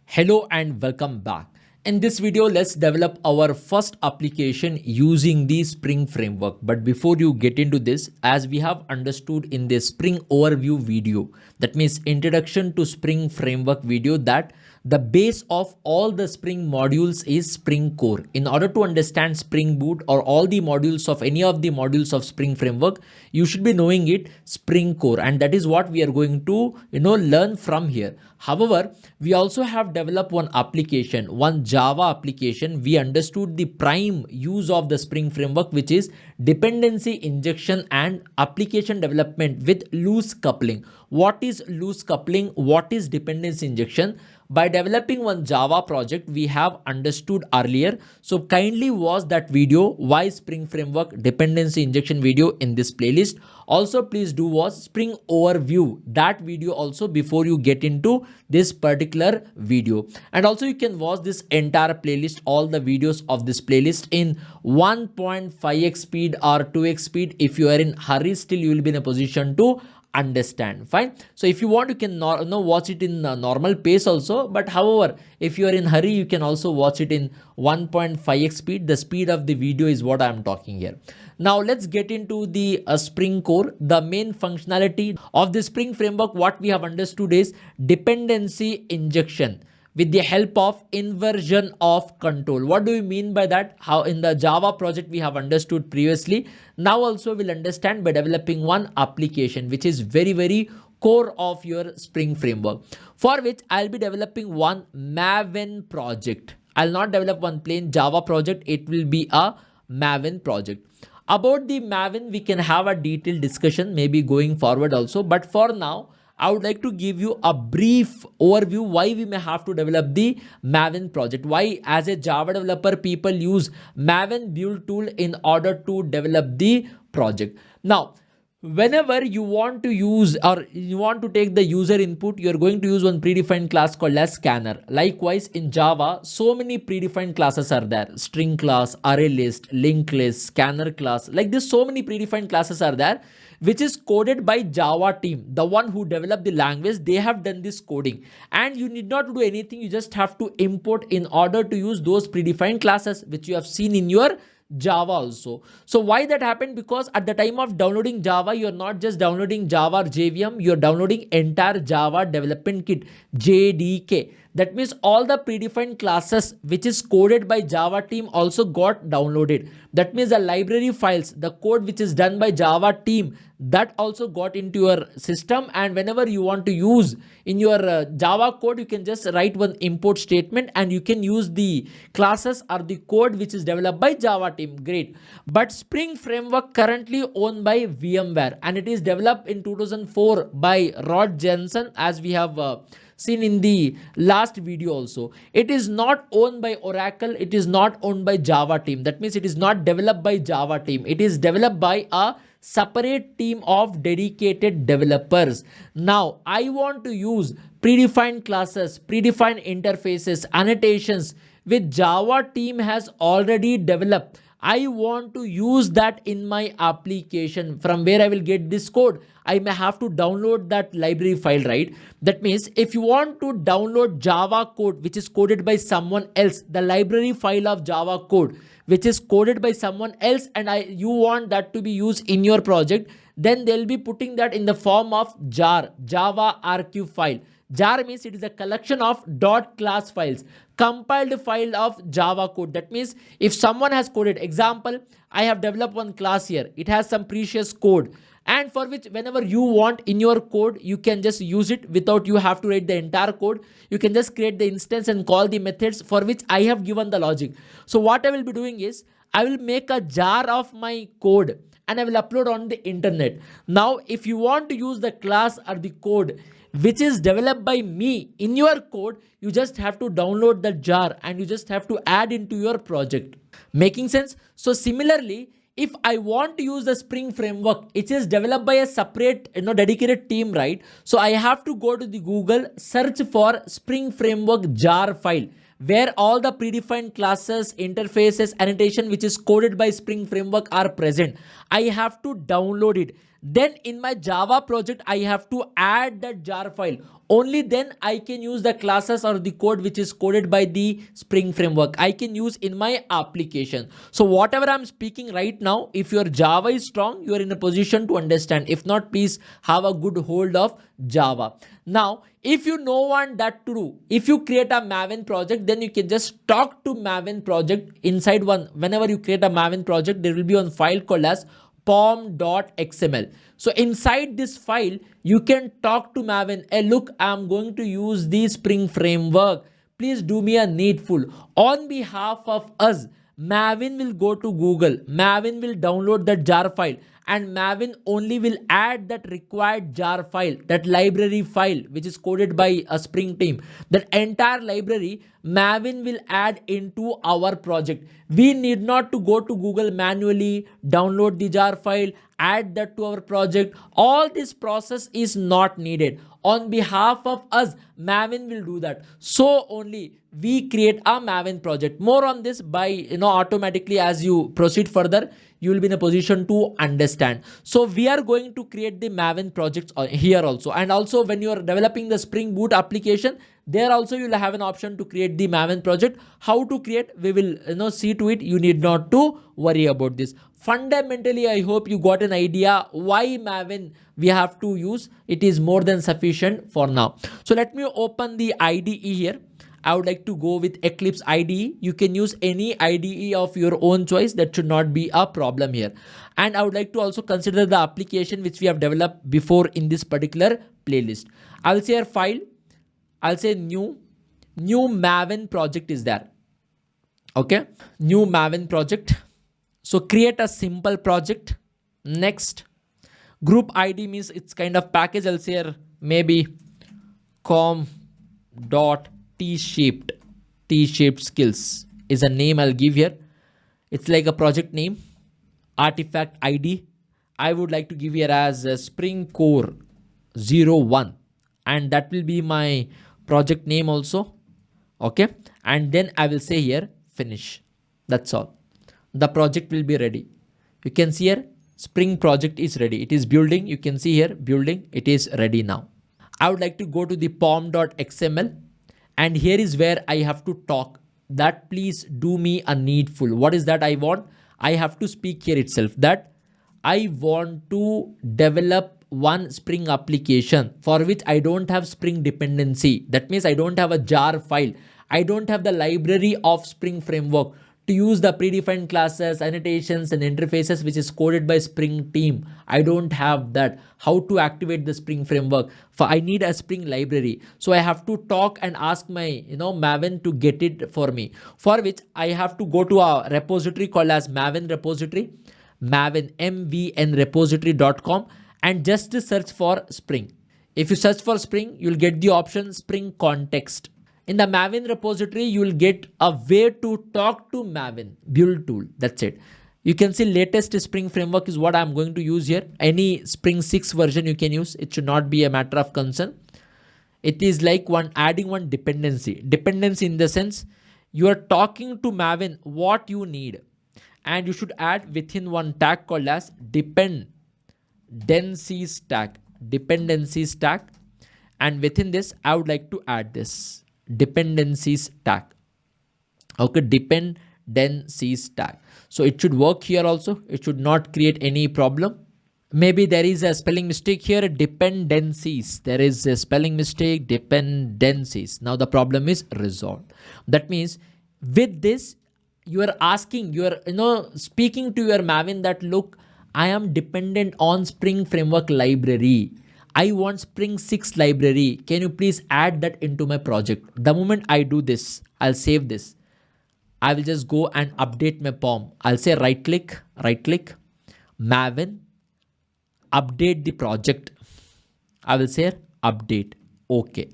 Hello and welcome back. In this video, let's develop our first application using the Spring framework. But before you get into this, as we have understood in the Spring overview video, that means introduction to Spring framework video, that the base of all the Spring modules is SpringCore. In order to understand Spring Boot or all the modules of any of the modules of Spring framework, you should be knowing it SpringCore, and that is what we are going to learn from here. However, we also have developed one application, one Java application. We understood the prime use of the Spring framework, which is dependency injection and application development with loose coupling. What is loose coupling? What is dependency injection? By developing one Java project, we have understood earlier. So kindly watch that video, why Spring framework dependency injection video in this playlist. Also, please do watch Spring overview, that video also, before you get into this particular video. And also you can watch this entire playlist, all the videos of this playlist in 1.5x speed or 2x speed. If you are in hurry, still you will be in a position to understand. Fine. So if you want, you can watch it in normal pace also, but however, if you are in hurry, you can also watch it in 1.5x speed. The speed of the video is what I am talking here. Now let's get into the SpringCore. The main functionality of the Spring framework, what we have understood is dependency injection with the help of inversion of control. What do we mean by that? How in the Java project we have understood previously. Now also we'll understand by developing one application which is very core of your Spring framework, for which I'll be developing one Maven project. I'll not develop one plain Java project. It will be a Maven project. About the Maven, we can have a detailed discussion maybe going forward also. But for now, I would like to give you a brief overview why we may have to develop the Maven project. Why as a Java developer, people use Maven build tool in order to develop the project. Now, whenever you want to use or you want to take the user input, you're going to use one predefined class called as scanner. Likewise, in Java, so many predefined classes are there. String class, array list, linked list, scanner class. Like this, so many predefined classes are there, which is coded by Java team. The one who developed the language, they have done this coding. And you need not do anything. You just have to import in order to use those predefined classes, which you have seen in your Java also. So why that happened? Because at the time of downloading Java, you're not just downloading Java or JVM, you're downloading entire Java development kit, JDK. That means all the predefined classes which is coded by Java team also got downloaded. That means the library files, the code which is done by Java team, that also got into your system. And whenever you want to use in your Java code, you can just write one import statement and you can use the classes or the code which is developed by Java team. Great. But Spring framework currently owned by VMware, and it is developed in 2004 by Rod Jensen, as we have seen in the last video also. It is not owned by Oracle. It is not owned by Java team. That means it is not developed by Java team. It is developed by a separate team of dedicated developers. Now, I want to use predefined classes, predefined interfaces, annotations which Java team has already developed. I want to use that in my application. From where I will get this code? I may have to download that library file, right? That means if you want to download Java code which is coded by someone else, the library file of Java code which is coded by someone else, and you want that to be used in your project, then they'll be putting that in the form of jar, Java RQ file. Jar means it is a collection of .class files, compiled file of Java code. That means if someone has coded, example, I have developed one class here. It has some precious code, and for which whenever you want in your code, you can just use it without you have to write the entire code. You can just create the instance and call the methods for which I have given the logic. So what I will be doing is I will make a jar of my code and I will upload on the internet. Now, if you want to use the class or the code which is developed by me in your code, you just have to download the jar and you just have to add into your project. Making sense? So similarly, if I want to use the Spring framework, it is developed by a separate, dedicated team, right? So I have to go to the Google, search for Spring framework jar file, where all the predefined classes, interfaces, annotation which is coded by Spring framework are present. I have to download it. Then in my Java project, I have to add that jar file. Only then I can use the classes or the code which is coded by the Spring framework. I can use in my application. So whatever I'm speaking right now, if your Java is strong, you are in a position to understand. If not, please have a good hold of Java. Now, if you don't want that to do, if you create a Maven project, then you can just talk to Maven project inside one. Whenever you create a Maven project, there will be one file called as pom.xml. So inside this file, you can talk to Maven. Hey, look, I'm going to use the Spring framework. Please do me a needful. On behalf of us, Maven will go to Google. Maven will download that jar file, and Maven only will add that required jar file, that library file, which is coded by a Spring team. That entire library, Maven will add into our project. We need not to go to Google manually, download the jar file, add that to our project. All this process is not needed. On behalf of us, Maven will do that. So only we create a Maven project. More on this by automatically as you proceed further, you will be in a position to understand. So we are going to create the Maven projects here also. And also when you are developing the Spring Boot application, there also you will have an option to create the Maven project. How to create, we will see to it. You need not to worry about this. Fundamentally, I hope you got an idea why Maven we have to use. It is more than sufficient for now. So let me open the IDE here. I would like to go with Eclipse IDE. You can use any IDE of your own choice. That should not be a problem here. And I would like to also consider the application which we have developed before in this particular playlist. I'll say file. I'll say new Maven project is there. Okay, new Maven project. So create a simple project. Next, group ID means it's kind of package. I'll say maybe com.t-shaped skills is a name I'll give here. It's like a project name. Artifact ID, I would like to give here as SpringCore 01, and that will be my project name also. Okay, and then I will say here finish. That's all. The project will be ready. You can see here Spring project is ready. It is building. You can see here building. It is ready now. I would like to go to the pom.xml, and here is where I have to talk that please do me a needful. What is that I want? I have to speak here itself that I want to develop one Spring application for which I don't have Spring dependency. That means I don't have a jar file. I don't have the library of Spring framework to use the predefined classes, annotations, and interfaces which is coded by Spring team. I don't have that. How to activate the Spring framework? I need a Spring library. So I have to talk and ask my Maven to get it for me. For which I have to go to a repository called as Maven repository, Maven mvn repository.com, and just search for Spring. If you search for Spring, you'll get the option Spring context. In the Maven repository, you will get a way to talk to Maven build tool. That's it. You can see latest Spring framework is what I'm going to use here. Any Spring 6 version you can use. It should not be a matter of concern. It is like adding one dependency. Dependency in the sense you are talking to Maven what you need. And you should add within one tag called as dependency stack. Dependency stack. And within this, I would like to add this. Dependency stack. Okay, dependency stack. So it should work here also. It should not create any problem. Maybe there is a spelling mistake here. Dependencies. There is a spelling mistake. Dependencies. Now the problem is resolved. That means with this, you are asking, you are speaking to your Maven that look, I am dependent on Spring framework library. I want Spring 6 library. Can you please add that into my project? The moment I do this, I'll save this. I will just go and update my POM. I'll say right click, Maven, update the project. I will say update. Okay.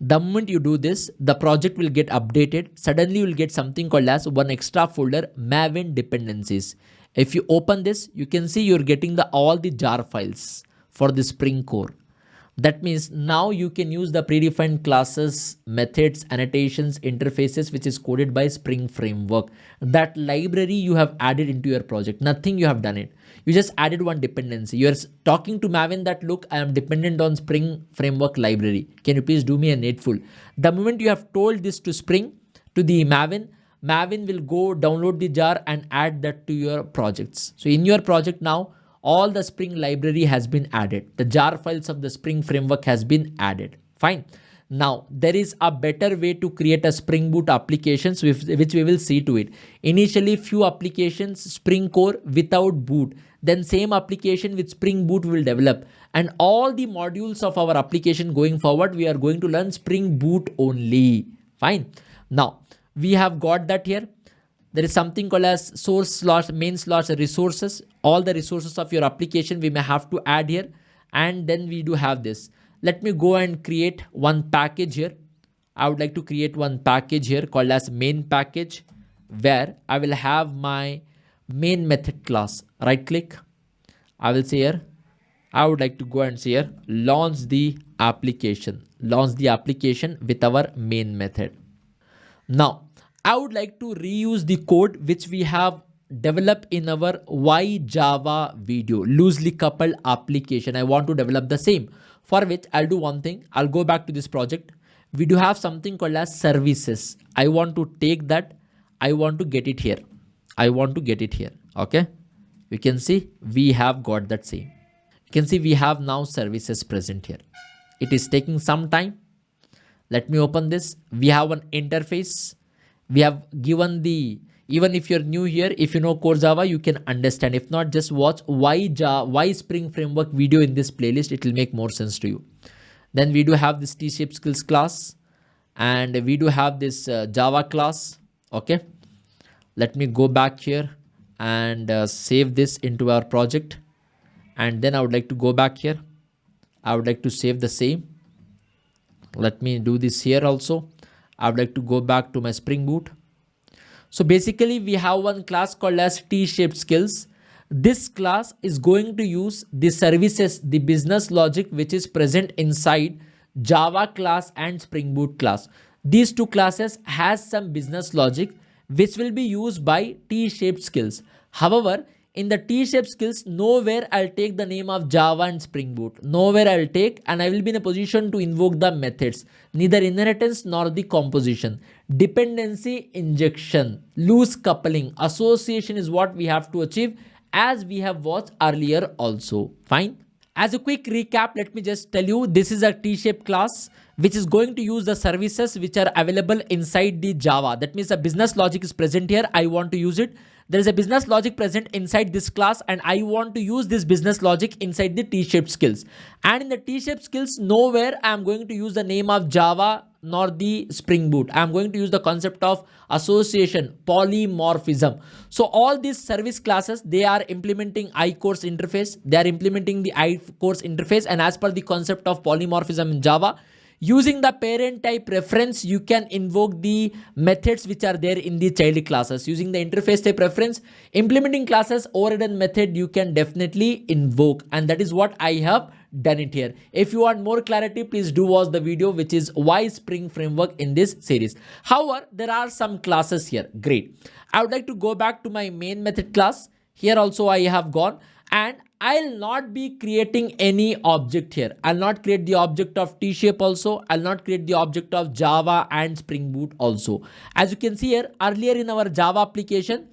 The moment you do this, the project will get updated. Suddenly you will get something called as one extra folder, Maven dependencies. If you open this, you can see you're getting all the jar files for the SpringCore. That means now you can use the predefined classes, methods, annotations, interfaces, which is coded by Spring Framework. That library you have added into your project. Nothing you have done it. You just added one dependency. You're talking to Maven that, look, I am dependent on Spring Framework library. Can you please do me a needful? The moment you have told this to Spring, to the Maven, Maven will go download the jar and add that to your projects. So in your project now, all the Spring library has been added. The jar files of the Spring Framework has been added. Fine. Now, there is a better way to create a Spring Boot applications, which we will see to it. Initially, few applications, SpringCore without boot. Then same application with Spring Boot will develop. And all the modules of our application going forward, we are going to learn Spring Boot only. Fine. Now, we have got that here. There is something called as source/main/resources. All the resources of your application we may have to add here. And then we do have this. Let me go and create one package here. I would like to create one package here called as main package, where I will have my main method class. Right click. I will say here, I would like to go and say here, launch the application. Launch the application with our main method. Now, I would like to reuse the code which we have developed in our Why Java video, loosely coupled application. I want to develop the same, for which I'll do one thing. I'll go back to this project. We do have something called as services. I want to take that. I want to get it here. I want to get it here. Okay. You can see we have got that same. You can see we have now services present here. It is taking some time. Let me open this. We have an interface. We have given the, even if you're new here, if you know core Java, you can understand. If not, just watch why Spring Framework video in this playlist. It will make more sense to you. Then we do have this T-shape skills class, and we do have this Java class. Okay. Let me go back here and save this into our project. And then I would like to go back here. I would like to save the same. Let me do this here also. I would like to go back to my Spring Boot. So basically we have one class called as T-shaped skills. This class is going to use the services, the business logic which is present inside Java class and Spring Boot class. These two classes has some business logic which will be used by T-shaped skills. However, in the T-shaped skills, nowhere I'll take the name of Java and Spring Boot. Nowhere I'll take, and I will be in a position to invoke the methods, neither inheritance nor the composition. Dependency injection, loose coupling, association is what we have to achieve, as we have watched earlier also. Fine. As a quick recap, let me just tell you, this is a T-shaped class which is going to use the services which are available inside the Java. That means the business logic is present here. I want to use it. There is a business logic present inside this class, and I want to use this business logic inside the T-shaped skills. And in the T-shaped skills, nowhere I am going to use the name of Java nor the Spring Boot. I am going to use the concept of association, polymorphism. So all these service classes, they are implementing iCourse interface. They are implementing the iCourse interface, and as per the concept of polymorphism in Java, using the parent type reference, you can invoke the methods which are there in the child classes. Using the interface type reference, implementing classes overridden method, you can definitely invoke. And that is what I have done it here. If you want more clarity, please do watch the video, which is why Spring Framework in this series. However, there are some classes here. Great. I would like to go back to my main method class. Here also I have gone, and I'll not be creating any object here. I'll not create the object of T-shape also. I'll not create the object of Java and Spring Boot also. As you can see here, earlier in our Java application,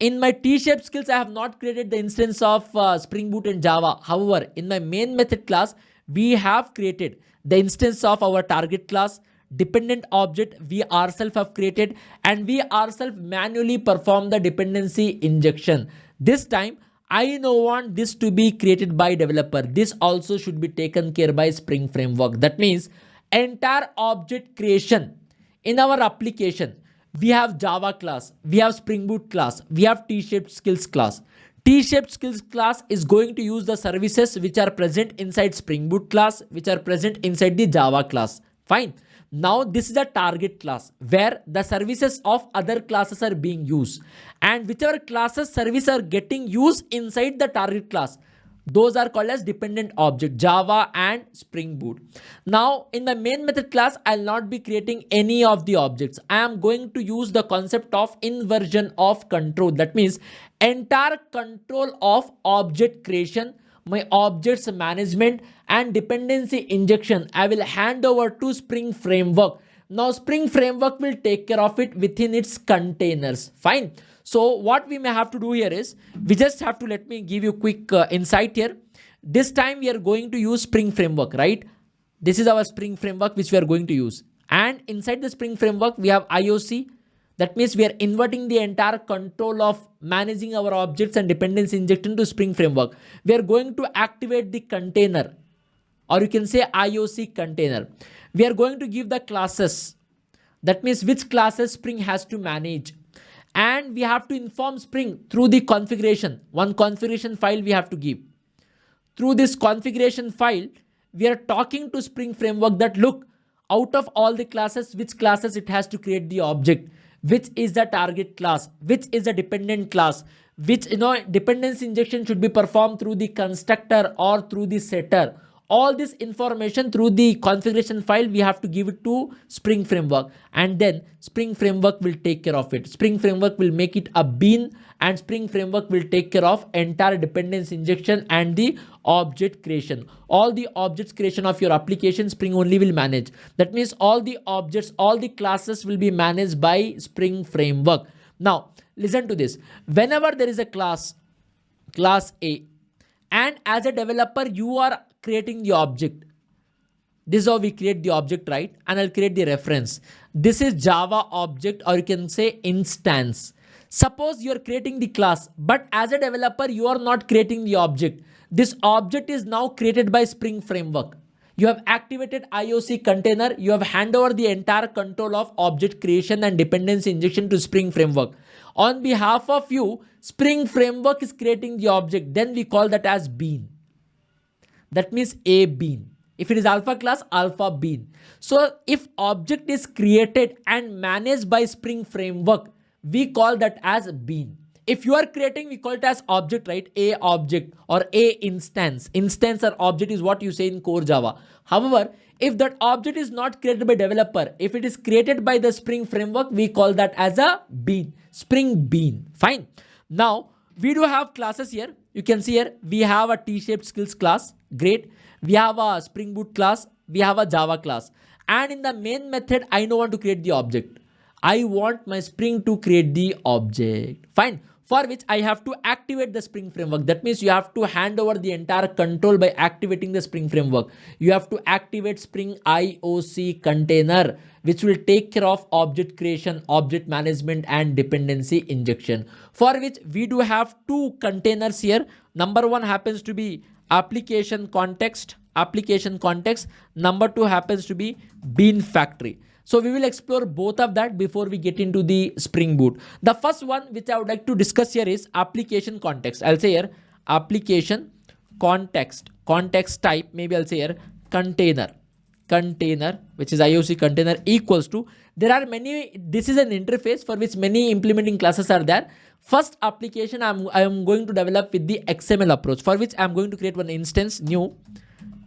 in my T-shape skills, I have not created the instance of Spring Boot and Java. However, in my main method class, we have created the instance of our target class, dependent object we ourselves have created, and we ourselves manually perform the dependency injection. This time, I don't want this to be created by developer. This also should be taken care by Spring Framework. That means entire object creation in our application, we have Java class, we have Spring Boot class, we have T-shaped skills class. T-shaped skills class is going to use the services which are present inside Spring Boot class, which are present inside the Java class. Fine. Now this is a target class where the services of other classes are being used, and whichever classes service are getting used inside the target class, Those are called as dependent object, Java and Spring Boot. Now in the main method class, I'll not be creating any of the objects. I am going to use the concept of inversion of control. That means entire control of object creation, my objects management and dependency injection, I will hand over to Spring Framework. Now Spring Framework will take care of it within its containers. Fine. So what we may have to do here is, we just have to, let me give you quick insight here. This time we are going to use Spring Framework, right? This is our Spring Framework which we are going to use. And inside the Spring Framework, we have IoC. That means we are inverting the entire control of managing our objects and dependency injection to Spring Framework. We are going to activate the container, or you can say IoC container. We are going to give the classes. That means which classes Spring has to manage. And we have to inform Spring through the configuration. One configuration file we have to give. Through this configuration file, we are talking to Spring Framework that look, out of all the classes, which classes it has to create the object, which is the target class, which is the dependent class, which dependency injection should be performed through the constructor or through the setter. All this information through the configuration file, we have to give it to Spring Framework, and then Spring Framework will take care of it. Spring Framework will make it a bean, and Spring Framework will take care of entire dependency injection and the object creation. All the objects creation of your application, Spring only will manage. That means all the objects, all the classes will be managed by Spring Framework. Now, listen to this. Whenever there is a class A, and as a developer, you are creating the object. This is how we create the object, right? And I'll create the reference. This is Java object, or you can say instance. Suppose you're creating the class, but as a developer, you are not creating the object. This object is now created by Spring Framework. You have activated IoC container. You have handed over the entire control of object creation and dependency injection to Spring Framework. On behalf of you, Spring Framework is creating the object. Then we call that as bean. That means a bean. If it is alpha class, alpha bean. So if object is created and managed by Spring Framework, we call that as bean. If you are creating, we call it as object, right? A object or a instance. Instance or object is what you say in core Java. However, if that object is not created by developer, if it is created by the Spring Framework, we call that as a bean. Spring bean. Fine. Now, we do have classes here. You can see here, we have a T-shaped skills class. Great. We have a Spring Boot class. We have a Java class. And in the main method, I don't want to create the object. I want my Spring to create the object. Fine. For which I have to activate the Spring Framework. That means you have to hand over the entire control by activating the Spring Framework. You have to activate Spring IoC container, which will take care of object creation, object management, and dependency injection. For which we do have two containers here. Number one happens to be application context. Number two happens to be bean factory. So we will explore both of that before we get into the Spring Boot. The first one which I would like to discuss here is application context. I'll say here application context type. Maybe I'll say here container, which is IoC container equals to, there are many, this is an interface for which many implementing classes are there. First application I am going to develop with the XML approach, for which I am going to create one instance, new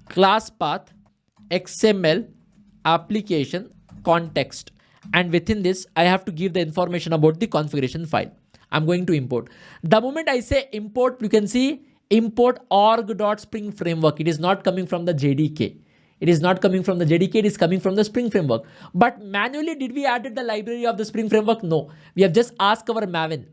class path XML application context, and within this I have to give the information about the configuration file. I'm going to import. The moment I say import, you can see import org.spring framework. It is not coming from the JDK. It is coming from the Spring Framework. But manually, did we added the library of the Spring Framework? No. We have just asked our Maven,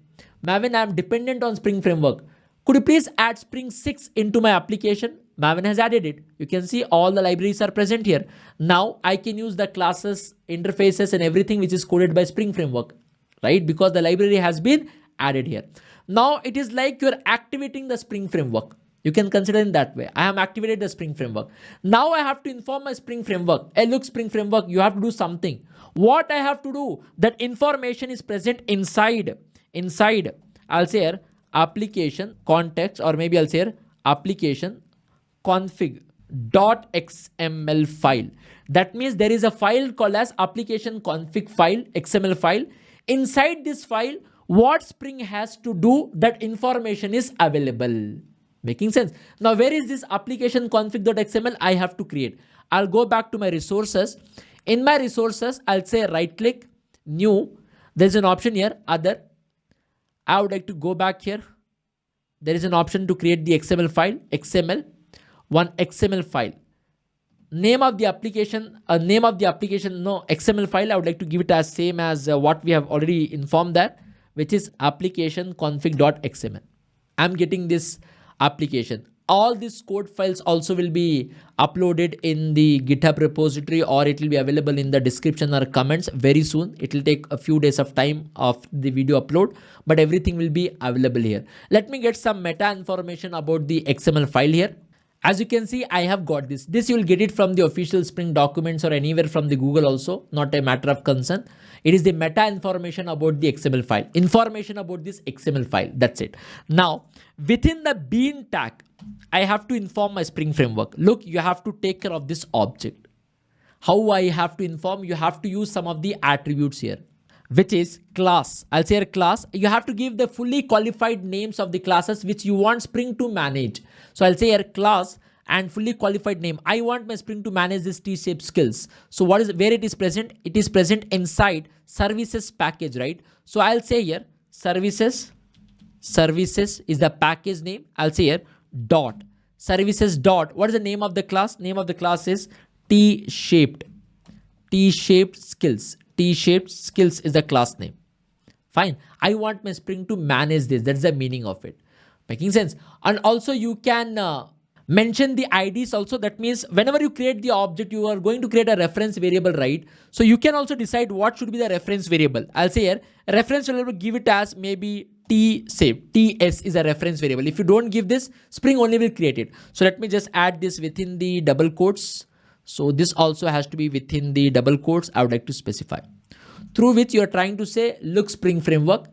I am dependent on Spring Framework. Could you please add Spring 6 into my application? Maven has added it. You can see all the libraries are present here. Now I can use the classes, interfaces, and everything which is coded by Spring Framework, right? Because the library has been added here. Now it is like you're activating the Spring Framework. You can consider in that way. I have activated the Spring Framework. Now I have to inform my Spring Framework. Hey, look, Spring Framework, you have to do something. What I have to do? That information is present inside. I'll say here application context, or maybe I'll say here application config.xml file. That means there is a file called as application config file, XML file. Inside this file, what Spring has to do, that information is available. Making sense? Now, where is this application config.xml? I have to create. I'll go back to my resources. In my resources, I'll say right click, new. There's an option here, other. I would like to go back here. There is an option to create the XML file, XML, one XML file. Name of the application, no, XML file. I would like to give it as same as what we have already informed that, which is application config.xml. I'm getting this application. All these code files also will be uploaded in the GitHub repository, or it will be available in the description or comments very soon. It will take a few days of time of the video upload, but everything will be available here. Let me get some meta information about the XML file here. As you can see, I have got this. This you will get it from the official Spring documents or anywhere from the Google also, not a matter of concern. It is the meta information about the XML file, information about this XML file. That's it. Now, within the bean tag, I have to inform my Spring framework. Look, you have to take care of this object. How I have to inform? You have to use some of the attributes here, which is class. I'll say a class. You have to give the fully qualified names of the classes which you want Spring to manage. So I'll say a class and fully qualified name. I want my Spring to manage this T-shaped skills. So where it is present? It is present inside services package, right? So I'll say here services is the package name. I'll say here dot services dot. What is the name of the class? Name of the class is T-shaped skills. T-shaped skills is the class name. Fine. I want my Spring to manage this. That's the meaning of it. Making sense? And also you can mention the IDs also. That means whenever you create the object, you are going to create a reference variable, right? So you can also decide what should be the reference variable. I'll say here, reference variable, give it as maybe T-shaped. TS is a reference variable. If you don't give this, Spring only will create it. So let me just add this within the double quotes. So this also has to be within the double quotes. I would like to specify, through which you are trying to say, look, Spring framework,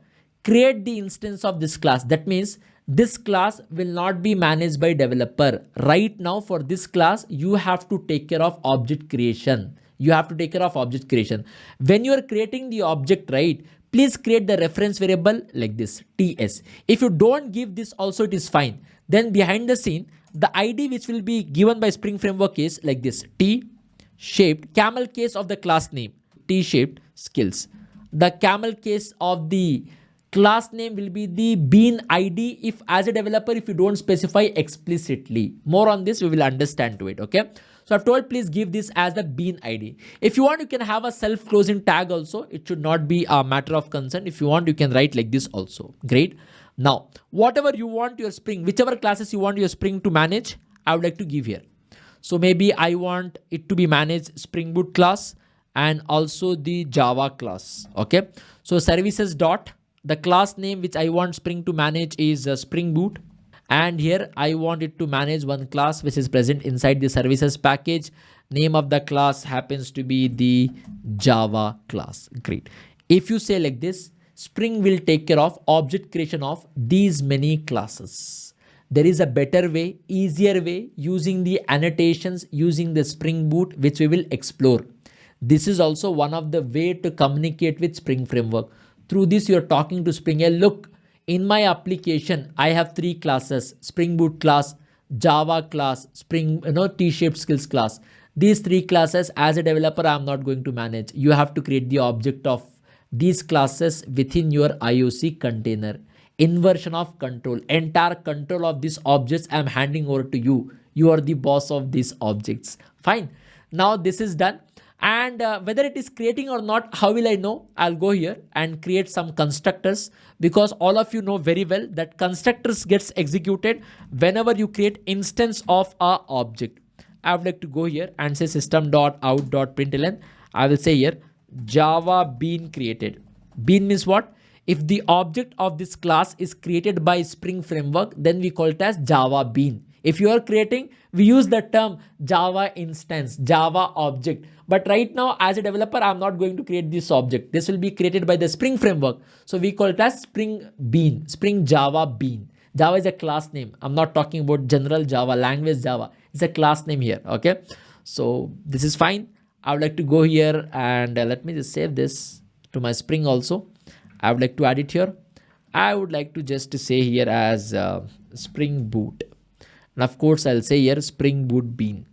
create the instance of this class. That means this class will not be managed by developer. Right now for this class, you have to take care of object creation. When you are creating the object, right, please create the reference variable like this, TS. If you don't give this also, it is fine. Then behind the scene, the ID which will be given by Spring framework is like this, T-shaped, camel case of the class name, T-shaped skills. The camel case of the class name will be the bean ID if as a developer, if you don't specify explicitly. More on this, we will understand to it, okay? So I've told, please give this as the bean ID. If you want, you can have a self-closing tag also. It should not be a matter of concern. If you want, you can write like this also. Great. Now, whatever you want your Spring, whichever classes you want your Spring to manage, I would like to give here. So maybe I want it to be managed Spring Boot class and also the Java class. Okay. So services dot, the class name which I want Spring to manage is Spring Boot. And here I want it to manage one class which is present inside the services package. Name of the class happens to be the Java class. Great. If you say like this, Spring will take care of object creation of these many classes. There is a better way, easier way, using the annotations, using the Spring Boot, which we will explore. This is also one of the way to communicate with Spring framework. Through this, you are talking to Spring. Hey, look, in my application, I have 3 classes: Spring Boot class, Java class, Spring, T-shaped skills class. These 3 classes, as a developer, I'm not going to manage. You have to create the object of these classes within your IoC container. Inversion of control, entire control of these objects I'm handing over to you. You are the boss of these objects. Fine. Now this is done. And whether it is creating or not, how will I know? I'll go here and create some constructors, because all of you know very well that constructors gets executed whenever you create instance of a object. I would like to go here and say system.out.println. I will say here Java bean created. Bean means what? If the object of this class is created by Spring framework, then we call it as Java bean. If you are creating, we use the term Java instance, Java object. But right now, as a developer, I'm not going to create this object. This will be created by the Spring framework. So we call it as Spring Bean, Spring Java Bean. Java is a class name. I'm not talking about general Java, language Java. It's a class name here, okay? So this is fine. I would like to go here and let me just save this to my Spring also. I would like to add it here. I would like to just say here as Spring Boot. And of course, I'll say here Spring Boot Bean.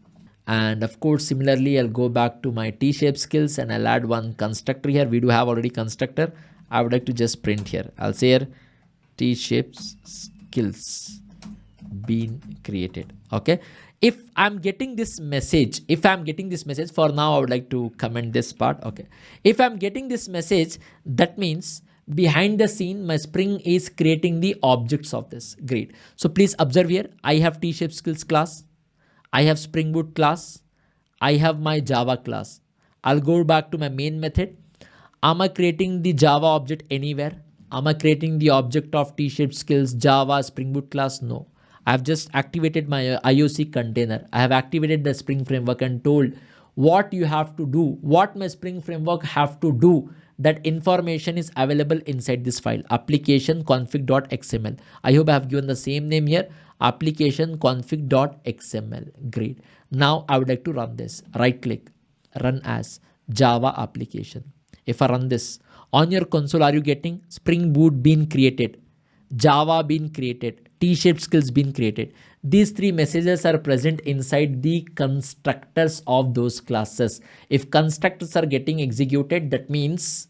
And of course, similarly, I'll go back to my T-shape skills and I'll add one constructor here. We do have already constructor. I would like to just print here. I'll say here T-shape skills been created. Okay. If I'm getting this message, for now, I would like to comment this part. Okay. If I'm getting this message, that means behind the scene, my Spring is creating the objects of this. Great. So please observe here. I have T-shape skills class. I have Spring Boot class. I have my Java class. I'll go back to my main method. Am I creating the Java object anywhere? Am I creating the object of T-shape skills, Java, Spring Boot class? No. I have just activated my IoC container. I have activated the Spring framework and told what you have to do, what my Spring framework have to do. That information is available inside this file, application config.xml. I hope I have given the same name here, application config.xml. Great. Now I would like to run this. Right click, run as Java application. If I run this on your console, are you getting Spring Boot being created, Java being created, T-shaped skills being created? These three messages are present inside the constructors of those classes. If constructors are getting executed, that means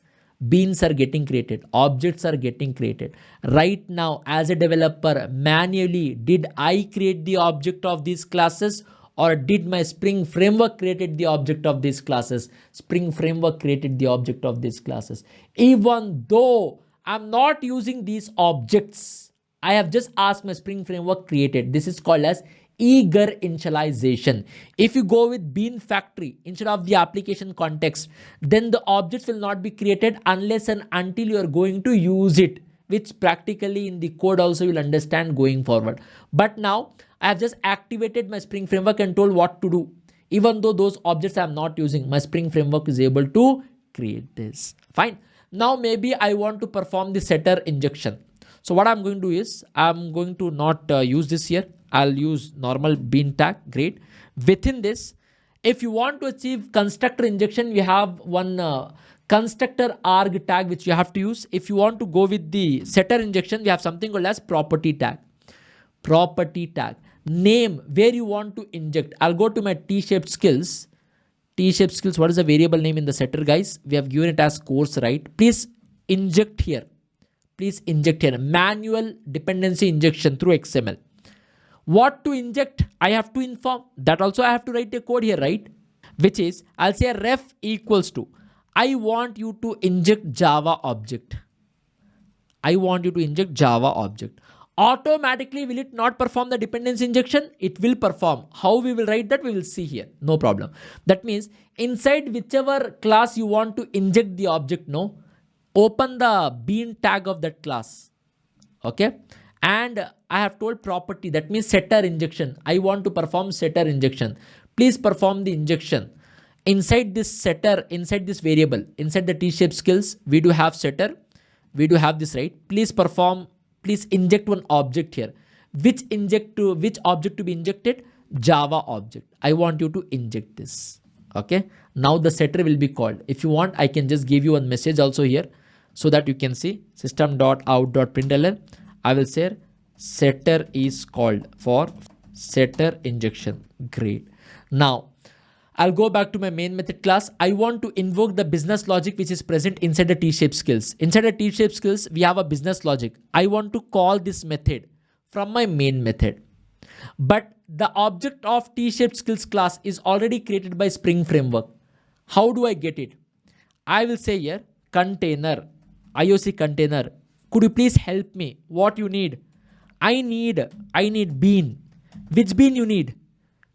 beans are getting created, objects are getting created. Right now, as a developer, manually, did I create the object of these classes, or did my Spring framework created the object of these classes? Spring framework created the object of these classes. Even though I'm not using these objects, I have just asked my Spring framework created. This is called as eager initialization. If you go with bean factory instead of the application context, then the objects will not be created unless and until you are going to use it, which practically in the code also you'll understand going forward. But now I have just activated my Spring framework and told what to do. Even though those objects I'm not using, my Spring framework is able to create this. Fine. Now maybe I want to perform the setter injection. So what I'm going to do is I'm going to not use this here. I'll use normal bean tag. Great. Within this, if you want to achieve constructor injection, we have one constructor arg tag which you have to use. If you want to go with the setter injection, we have something called as property tag. Property tag. Name where you want to inject. I'll go to my T-shaped skills. T-shaped skills. What is the variable name in the setter, guys? We have given it as course, right? Please inject here. Please inject here. Manual dependency injection through XML. What to inject? I have to inform. That also I have to write a code here, right? Which is, I'll say ref equals to, I want you to inject Java object. I want you to inject Java object. Automatically, will it not perform the dependency injection? It will perform. How we will write that, we will see here. No problem. That means inside whichever class you want to inject the object, no, open the bean tag of that class. Okay. And I have told property, that means setter injection. I want to perform setter injection. Please perform the injection. Inside this setter, inside this variable, inside the T-shape skills, we do have setter. We do have this, right? Please perform, please inject one object here. Which object to be injected? Java object. I want you to inject this. Okay. Now the setter will be called. If you want, I can just give you a message also here so that you can see system.out.println. I will say setter is called for setter injection. Great. Now I'll go back to my main method class. I want to invoke the business logic which is present inside the T-shape skills. Inside the T-shape skills, we have a business logic. I want to call this method from my main method. But the object of T-shape skills class is already created by Spring framework. How do I get it? I will say here container, IoC container. Could you please help me? What you need? I need bean. Which bean you need?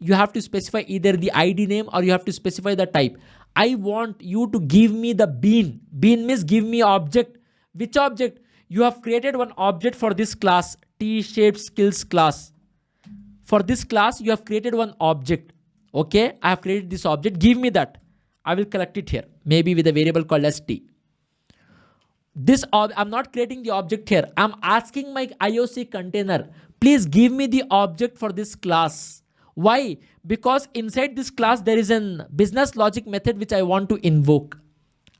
You have to specify either the ID name or you have to specify the type. I want you to give me the bean. Bean means give me object. Which object? You have created one object for this class, T-shaped skills class. For this class, you have created one object. Okay, I have created this object. Give me that. I will collect it here. Maybe with a variable called as T. I'm not creating the object here. I'm asking my IoC container, please give me the object for this class. Why? Because inside this class, there is a business logic method which I want to invoke.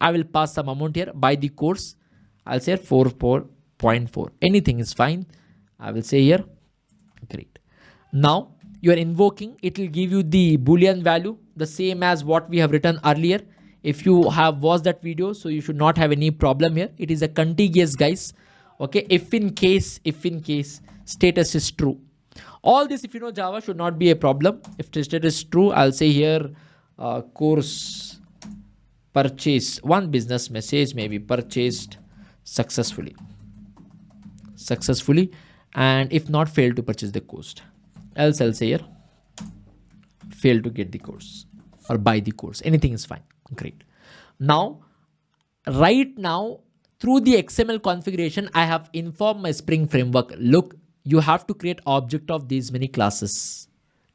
I will pass some amount here by the course. I'll say 4.4. Anything is fine. I will say here. Great. Now you are invoking, it will give you the boolean value, the same as what we have written earlier. If you have watched that video, so you should not have any problem here. It is a contiguous, guys. Okay, if in case status is true, all this, if you know Java, should not be a problem. If status is true, I'll say here course purchase, one business message, maybe purchased successfully, and if not, failed to purchase the course. Else I'll say here fail to get the course or buy the course. Anything is fine. Great. Now, right now, through the XML configuration, I have informed my Spring framework. Look, you have to create object of these many classes.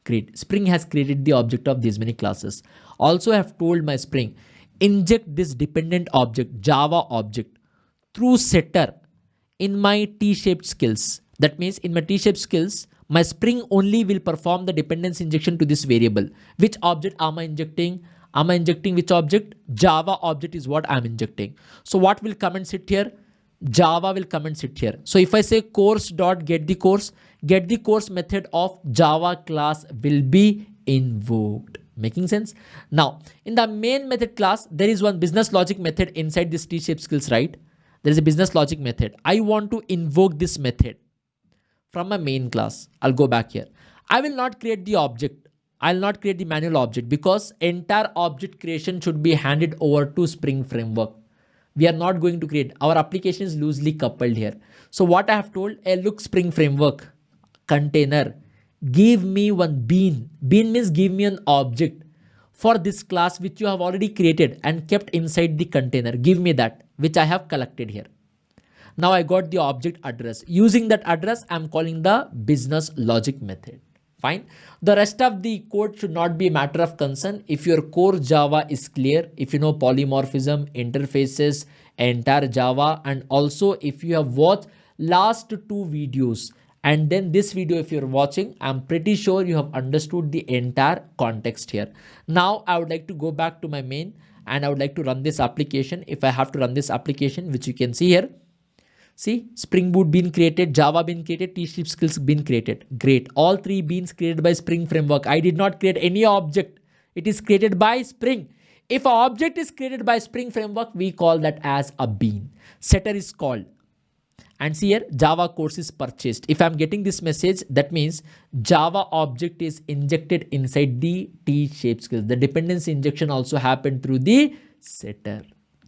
Great. Spring has created the object of these many classes. Also, I have told my Spring, inject this dependent object, Java object, through setter in my T-shaped skills. That means in my T-shaped skills, my Spring only will perform the dependency injection to this variable. Which object am I injecting? Am I injecting which object? Java object is what I'm injecting. So what will come and sit here? Java will come and sit here. So if I say course.get the course method of Java class will be invoked. Making sense? Now, in the main method class, there is one business logic method inside this T-shaped skills, right? There is a business logic method. I want to invoke this method from my main class. I'll go back here. I will not create the object. I'll not create the manual object because entire object creation should be handed over to Spring framework. We are not going to create. Our application is loosely coupled here. So what I have told, look, Spring framework container, give me one bean. Bean means give me an object for this class which you have already created and kept inside the container. Give me that, which I have collected here. Now I got the object address. Using that address, I'm calling the business logic method. Fine. The rest of the code should not be a matter of concern. If your core Java is clear, if you know polymorphism, interfaces, entire Java, and also if you have watched last 2 videos and then this video if you're watching, I'm pretty sure you have understood the entire context here. Now I would like to go back to my main and I would like to run this application. If I have to run this application, which you can see here, see, Spring Boot been created, Java been created, T-shaped skills been created. Great. All 3 beans created by Spring framework. I did not create any object. It is created by Spring. If an object is created by Spring framework, we call that as a bean. Setter is called. And see here, Java course is purchased. If I'm getting this message, that means Java object is injected inside the T-shaped skills. The dependency injection also happened through the setter.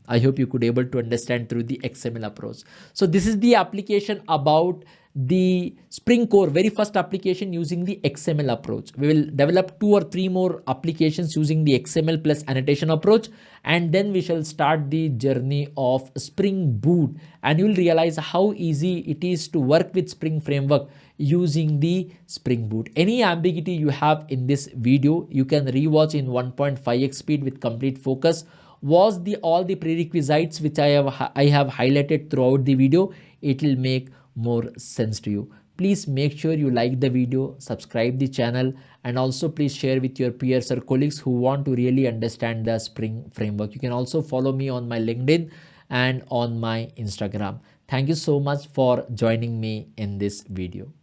I hope you could able to understand through the XML approach. So this is the application about the SpringCore, very first application using the XML approach. We will develop 2 or 3 more applications using the XML plus annotation approach, and then we shall start the journey of Spring Boot, and you will realize how easy it is to work with Spring framework using the Spring Boot. Any ambiguity you have in this video, you can rewatch in 1.5x speed with complete focus. Was all the prerequisites which I have highlighted throughout the video. It will make more sense to you. Please make sure you like the video, subscribe the channel, and also please share with your peers or colleagues who want to really understand the Spring framework. You can also follow me on my LinkedIn and on my Instagram. Thank you so much for joining me in this video.